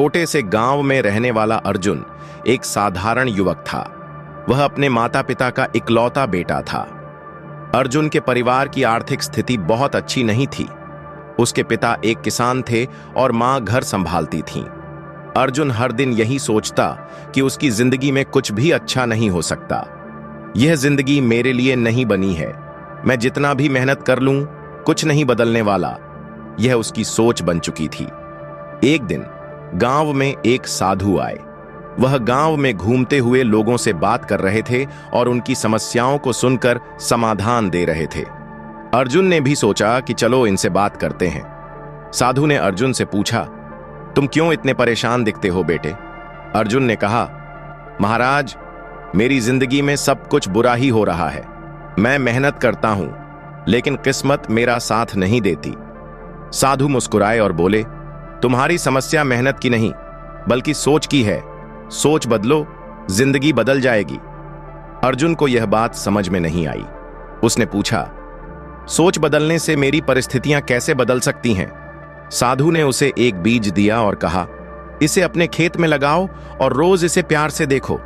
छोटे से गांव में रहने वाला अर्जुन एक साधारण युवक था। वह अपने माता पिता का इकलौता बेटा था। अर्जुन के परिवार की आर्थिक स्थिति बहुत अच्छी नहीं थी। उसके पिता एक किसान थे और मां घर संभालती थीं। अर्जुन हर दिन यही सोचता कि उसकी जिंदगी में कुछ भी अच्छा नहीं हो सकता। यह जिंदगी मेरे लिए नहीं बनी है। मैं जितना भी मेहनत कर लूं, कुछ नहीं बदलने वाला। यह उसकी सोच बन चुकी थी। एक दिन गांव में एक साधु आए। वह गांव में घूमते हुए लोगों से बात कर रहे थे और उनकी समस्याओं को सुनकर समाधान दे रहे थे। अर्जुन ने भी सोचा कि चलो इनसे बात करते हैं। साधु ने अर्जुन से पूछा, तुम क्यों इतने परेशान दिखते हो बेटे? अर्जुन ने कहा, महाराज, मेरी जिंदगी में सब कुछ बुरा ही हो रहा है। मैं मेहनत करता हूं, लेकिन किस्मत मेरा साथ नहीं देती। साधु मुस्कुराए और बोले, तुम्हारी समस्या मेहनत की नहीं, बल्कि सोच की है। सोच बदलो, जिंदगी बदल जाएगी। अर्जुन को यह बात समझ में नहीं आई। उसने पूछा, सोच बदलने से मेरी परिस्थितियां कैसे बदल सकती हैं? साधु ने उसे एक बीज दिया और कहा, इसे अपने खेत में लगाओ और रोज इसे प्यार से देखो।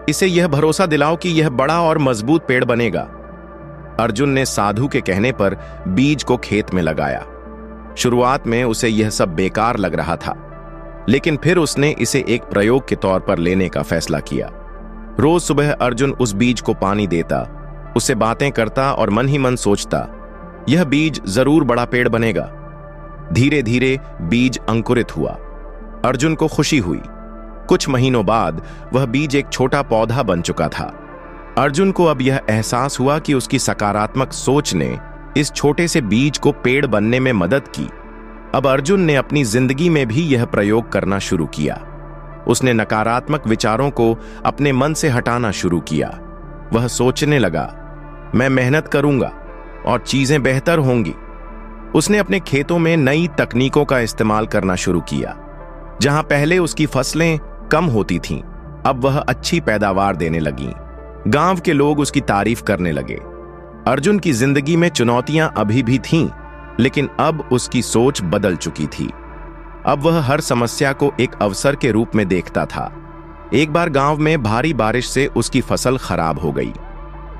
इसे यह भरोसा दिलाओ कि यह बड़ा और मजबूत पेड़ बनेगा। अर्जुन ने साधु के कहने पर बीज को खेत में लगाया। शुरुआत में उसे यह सब बेकार लग रहा था, लेकिन फिर उसने इसे एक प्रयोग के तौर पर लेने का फैसला किया। रोज सुबह अर्जुन उस बीज को पानी देता, उससे बातें करता और मन ही मन सोचता, यह बीज जरूर बड़ा पेड़ बनेगा। धीरे धीरे बीज अंकुरित हुआ। अर्जुन को खुशी हुई। कुछ महीनों बाद वह बीज एक छोटा पौधा बन चुका था। अर्जुन को अब यह एहसास हुआ कि उसकी सकारात्मक सोच ने इस छोटे से बीज को पेड़ बनने में मदद की। अब अर्जुन ने अपनी जिंदगी में भी यह प्रयोग करना शुरू किया। उसने नकारात्मक विचारों को अपने मन से हटाना शुरू किया। वह सोचने लगा, मैं मेहनत करूंगा और चीजें बेहतर होंगी। उसने अपने खेतों में नई तकनीकों का इस्तेमाल करना शुरू किया। जहां पहले उसकी फसलें कम होती थीं, अब वह अच्छी पैदावार देने लगीं। गांव के लोग उसकी तारीफ करने लगे। अर्जुन की जिंदगी में चुनौतियां अभी भी थीं, लेकिन अब उसकी सोच बदल चुकी थी। अब वह हर समस्या को एक अवसर के रूप में देखता था। एक बार गांव में भारी बारिश से उसकी फसल खराब हो गई।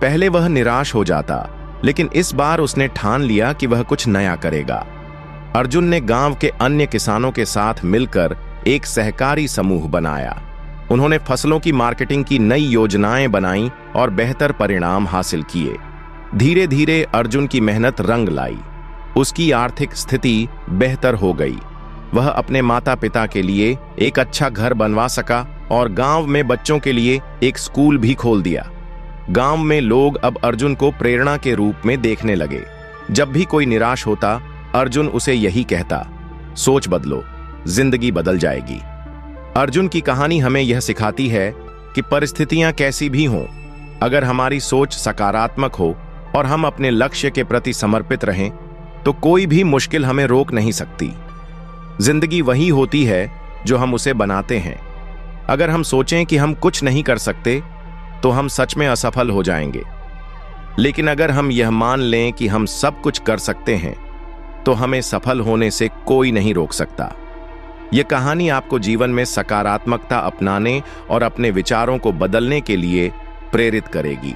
पहले वह निराश हो जाता, लेकिन इस बार उसने ठान लिया कि वह कुछ नया करेगा। अर्जुन ने गांव के अन्य किसानों के साथ मिलकर एक सहकारी समूह बनाया। उन्होंने फसलों की मार्केटिंग की नई योजनाएं बनाई और बेहतर परिणाम हासिल किए। धीरे धीरे अर्जुन की मेहनत रंग लाई। उसकी आर्थिक स्थिति बेहतर हो गई। वह अपने माता पिता के लिए एक अच्छा घर बनवा सका और गांव में बच्चों के लिए एक स्कूल भी खोल दिया। गांव में लोग अब अर्जुन को प्रेरणा के रूप में देखने लगे। जब भी कोई निराश होता, अर्जुन उसे यही कहता, सोच बदलो, जिंदगी बदल जाएगी। अर्जुन की कहानी हमें यह सिखाती है कि परिस्थितियां कैसी भी हों, अगर हमारी सोच सकारात्मक हो और हम अपने लक्ष्य के प्रति समर्पित रहें, तो कोई भी मुश्किल हमें रोक नहीं सकती। जिंदगी वही होती है जो हम उसे बनाते हैं। अगर हम सोचें कि हम कुछ नहीं कर सकते, तो हम सच में असफल हो जाएंगे। लेकिन अगर हम यह मान लें कि हम सब कुछ कर सकते हैं, तो हमें सफल होने से कोई नहीं रोक सकता। यह कहानी आपको जीवन में सकारात्मकता अपनाने और अपने विचारों को बदलने के लिए प्रेरित करेगी।